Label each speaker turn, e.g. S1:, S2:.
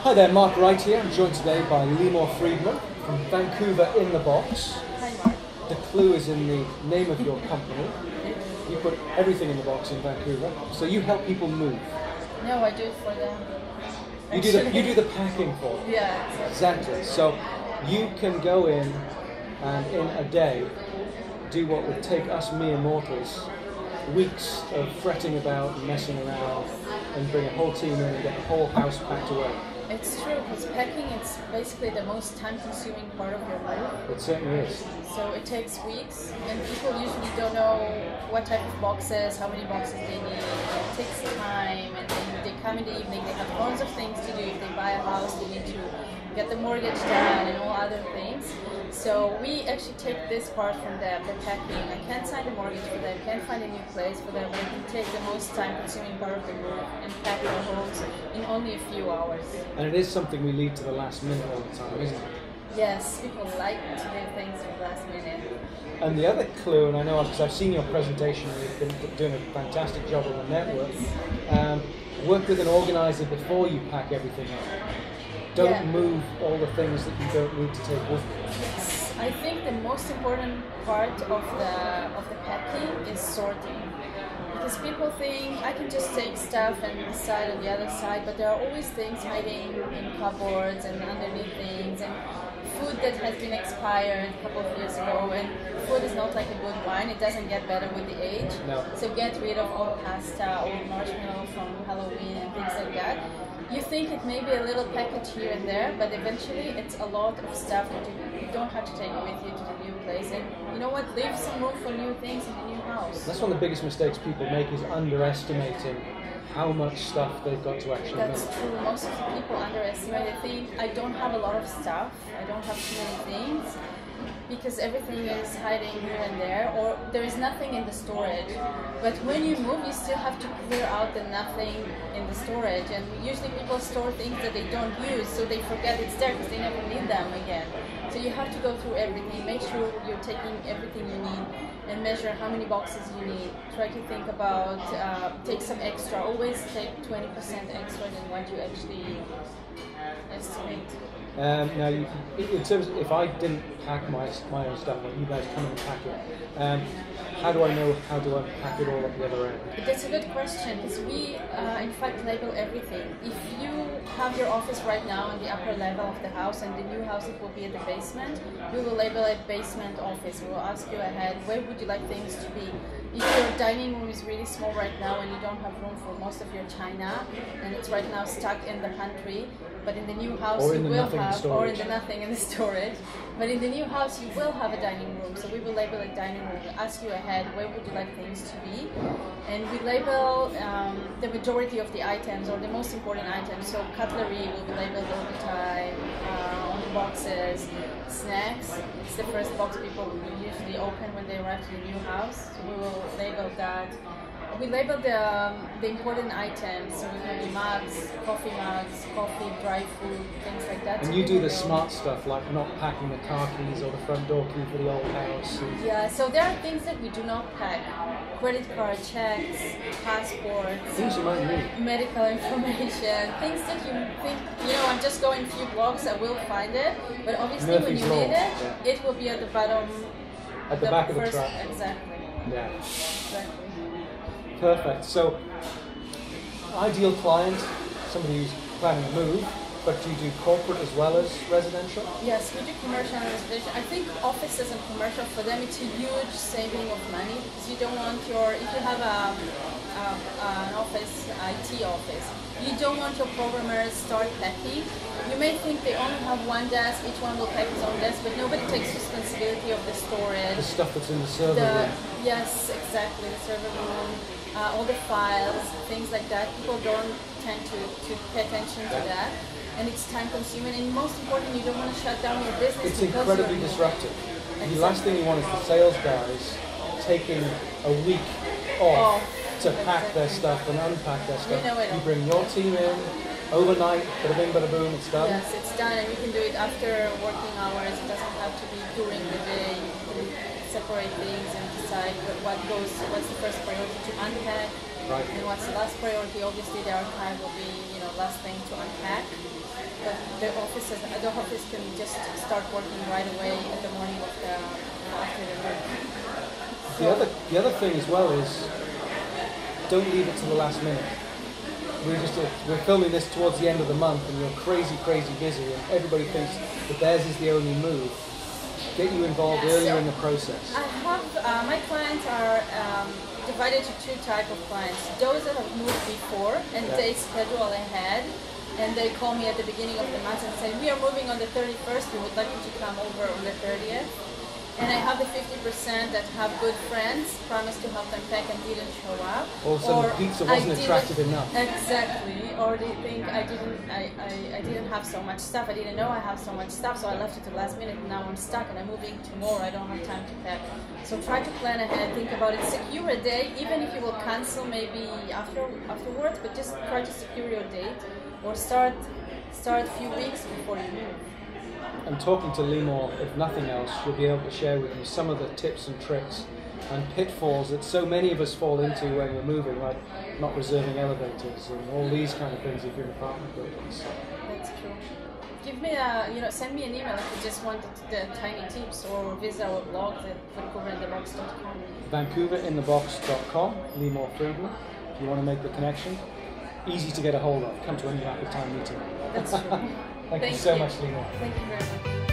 S1: Hi there, Mark Wright here. I'm joined today by Limor Friedman from Vancouver In The Box.
S2: Hi, Mark.
S1: The clue is in the name of your company. You put everything in the box in Vancouver, so you help people move.
S2: No, I do it for them.
S1: You do the packing for them.
S2: Yeah,
S1: Exactly. So you can go in and in a day do what would take us mere mortals weeks of fretting about and messing around, and bring a whole team in and get the whole house packed away.
S2: It's true, because packing is basically the most time-consuming part of your move.
S1: It certainly is.
S2: So it takes weeks, and people usually don't know what type of boxes, how many boxes they need. It takes time, and then they come in the evening, they have tons of things to do. If they buy a house, they need to get the mortgage done and all other things. So we actually take this part from them, the packing. I can't sign the mortgage for them, can't find a new place for them, but I can take the most time-consuming part of the move and pack their homes in only a few hours.
S1: And it is something we leave to the last minute all the time, isn't it?
S2: Yes, people like to do things at the last minute.
S1: And the other clue, and I know because I've seen your presentation, you've been doing a fantastic job on the network, work with an organizer before you pack everything up. Don't move all the things that you don't need to take with you.
S2: Yes, I think the most important part of the packing is sorting. Because people think I can just take stuff and decide on the other side, but there are always things hiding in cupboards and underneath things, and food that has been expired a couple of years ago, and food is not like a good wine, it doesn't get better with the age. No. So get rid of all pasta, all marshmallow from Halloween and things like that. You think it may be a little package here and there, but eventually it's a lot of stuff that you don't have to take with you to the new place. And you know what? Leave some room for new things in the new house.
S1: That's one of the biggest mistakes people make, is underestimating how much stuff they've got to actually
S2: That's
S1: make.
S2: true. Most of the people underestimate. They think I don't have a lot of stuff. I don't have too many things, because everything is hiding here and there, or there is nothing in the storage. But when you move, you still have to clear out the nothing in the storage, and usually people store things that they don't use, so they forget it's there because they never need them again. So you have to go through everything, make sure you're taking everything you need, and measure how many boxes you need. Try to think about, take some extra, always take 20% extra than what you actually estimate.
S1: Now, in terms of, if I didn't pack my own stuff, like you guys come and pack it, how do I know how to unpack it all at the other end?
S2: That's a good question, because we, in fact, label everything. If you have your office right now on the upper level of the house, and the new house it will be at the basement, we will label it basement office. We will ask you ahead, where would you like things to be? If your dining room is really small right now and you don't have room for most of your china, and it's right now stuck in the pantry, but in the new house you will have, or in the nothing in the storage, but in the new house you will have a dining room, so we will label it dining room. We ask you ahead, where would you like things to be? And we label the majority of the items, or the most important items. So cutlery will be labeled all the time, on the boxes. Snacks, it's the first box people will usually open when they arrive to the new house, so we will label that. We label the important items, so we have mugs, coffee, dry food, things like that.
S1: And
S2: so
S1: you do the smart stuff, like not packing the car keys or the front door key for the old house.
S2: Yeah, so there are things that we do not pack. Credit card, checks, passports,
S1: things you might need.
S2: Medical information, things that you think, I'm just going a few blocks, I will find it, but obviously when you need it, it will be at the bottom.
S1: At the back of the truck.
S2: Exactly.
S1: Yeah.
S2: Exactly.
S1: Perfect. So, ideal client, somebody who's planning a move, but do you do corporate as well as residential?
S2: Yes, we do commercial and residential. I think offices and commercial, for them it's a huge saving of money, because you don't want if you have an office, IT office, you don't want your programmers start packing. You may think they only have one desk, each one will pack his own desk, but nobody takes responsibility of the storage.
S1: The stuff that's in the server room.
S2: Yes, exactly, the server room, all the files, things like that. People don't tend to pay attention to that, and it's time consuming, and most important, you don't want to shut down your business.
S1: It's incredibly disruptive. Exactly. The last thing you want is the sales guys taking a week off to pack their stuff and unpack their stuff. You bring your team in, overnight, bada bing, bada boom, it's done.
S2: Yes, it's done, and you can do it after working hours. It doesn't have to be during the day. You can separate things and decide what's the first priority to unpack,
S1: Right.
S2: And what's the last priority? Obviously, the archive will be, you know, last thing to unpack. But the office can just start working right away in the morning of after the move.
S1: The other thing as well is, don't leave it to the last minute. We're filming this towards the end of the month, and you're crazy busy, and everybody thinks that theirs is the only move. Get you involved earlier in the process.
S2: I have my clients are divided to two types of clients. Those that have moved before and they schedule ahead, and they call me at the beginning of the month and say, we are moving on the 31st, we would like you to come over on the 30th. And I have the 50% that have good friends, promised to help them pack and didn't show up.
S1: All of a sudden the pizza wasn't attractive enough.
S2: Exactly. Or they think I didn't have so much stuff. I didn't know I have so much stuff, so I left it to the last minute and now I'm stuck and I'm moving tomorrow. I don't have time to pack. So try to plan ahead, think about it, secure a day, even if you will cancel maybe afterwards, but just try to secure your date or start a few weeks before you move.
S1: And talking to Limor, if nothing else, she'll be able to share with you some of the tips and tricks and pitfalls that so many of us fall into when we're moving, like not reserving elevators and all these kind of things if you're in apartment buildings.
S2: That's true. Give me send me an email if you just want the tiny tips, or visit our blog at VancouverInTheBox.com.
S1: VancouverInTheBox.com, Limor Friedman. If you want to make the connection, easy to get a hold of. Come to any rapid time meeting.
S2: That's true.
S1: Thank you so much, Limor.
S2: Thank you very much.